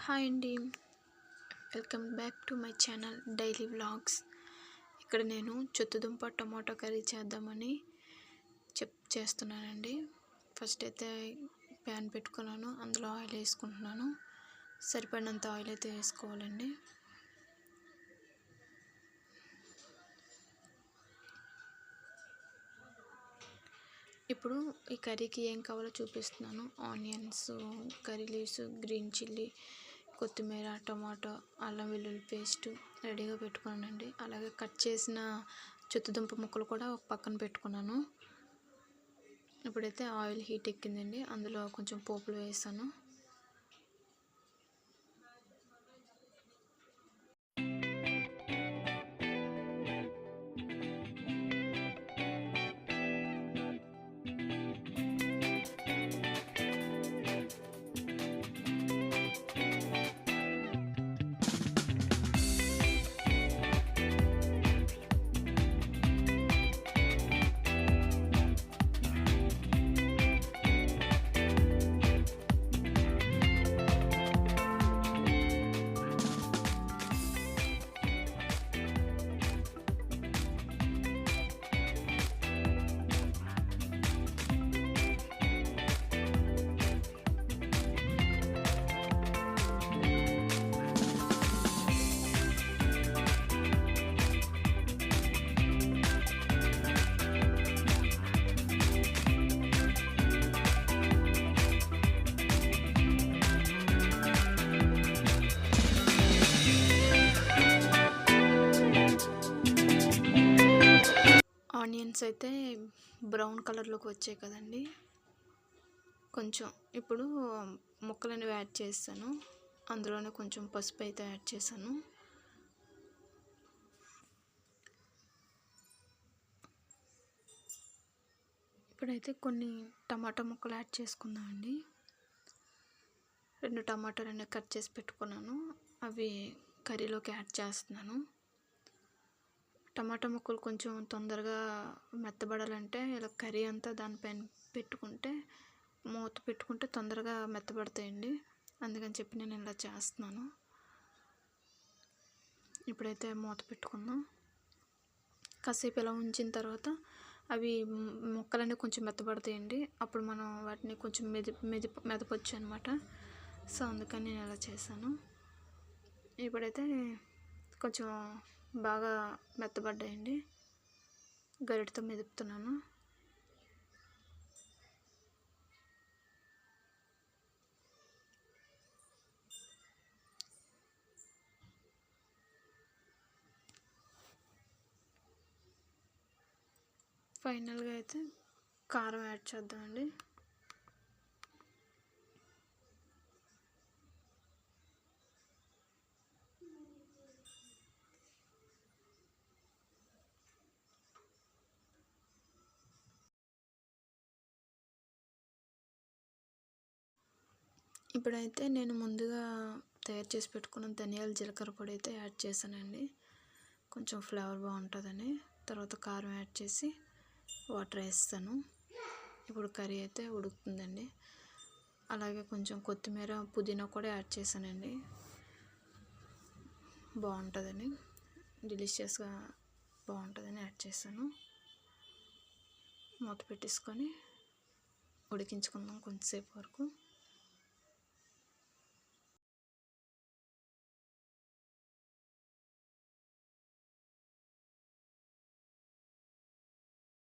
Hi అండి, welcome back to my channel daily vlogs. ఇక్కడ నేను చుత్తుదుంప టమాటో కర్రీ చేద్దామని చేస్తున్నానండి. ఫస్ట్ అయితే ప్యాన్ పెట్టుకున్నాను, అందులో ఆయిల్ వేసుకుంటున్నాను. సరిపడినంత ఆయిల్ అయితే వేసుకోవాలండి. ఇప్పుడు ఈ కర్రీకి ఏం కావాలో చూపిస్తున్నాను. Onions, curry leaves, green chilli, కొత్తిమీర, టమాటో, అల్లం వెల్లుల్లి పేస్ట్ రెడీగా పెట్టుకున్నానండి. అలాగే కట్ చేసిన చుత్తుదుంప ముక్కలు కూడా ఒక పక్కన పెట్టుకున్నాను. ఇప్పుడైతే ఆయిల్ హీట్ ఎక్కిందండి, అందులో కొంచెం పోపులు వేసాను. ఆనియన్స్ అయితే బ్రౌన్ కలర్లోకి వచ్చాయి కదండి. కొంచెం ఇప్పుడు ముక్కలను యాడ్ చేస్తాను. అందులోనే కొంచెం పసుపు అయితే యాడ్ చేశాను. ఇప్పుడైతే కొన్ని టమాటా ముక్కలు యాడ్ చేసుకుందామండి. 2 టమాటాలు కట్ చేసి పెట్టుకున్నాను, అవి కర్రీలోకి యాడ్ చేస్తున్నాను. టమాటా ముక్కలు కొంచెం తొందరగా మెత్తబడాలంటే ఇలా కర్రీ అంతా దానిపైన పెట్టుకుంటే, మూత పెట్టుకుంటే తొందరగా మెత్తబడతాయండి. అందుకని చెప్పి నేను ఇలా చేస్తున్నాను. ఇప్పుడైతే మూత పెట్టుకుందాం. కాసేపు ఇలా ఉంచిన తర్వాత అవి ముక్కలన్నీ కొంచెం మెత్తబడతాయండి. అప్పుడు మనం వాటిని కొంచెం మెదపొచ్చు అనమాట. సో అందుకని నేను ఇలా చేశాను. ఇప్పుడైతే కొంచెం బాగా మెత్తబడ్డాయండి, గరిటతో మెదుపుతున్నాను. ఫైనల్గా అయితే కారం యాడ్ చేద్దామండి. ఇప్పుడైతే నేను ముందుగా తయారు చేసి పెట్టుకున్న ధనియాల జీలకర్ర పొడి అయితే యాడ్ చేశానండి, కొంచెం ఫ్లేవర్ బాగుంటుందని. తర్వాత కారం యాడ్ చేసి వాటర్ వేస్తాను. ఇప్పుడు కర్రీ అయితే ఉడుకుతుందండి. అలాగే కొంచెం కొత్తిమీర, పుదీనా కూడా యాడ్ చేశానండి, బాగుంటుందని, డెలిషియస్గా బాగుంటుందని యాడ్ చేశాను. మూత పెట్టేసుకొని ఉడికించుకుందాం కొంచెంసేపు వరకు.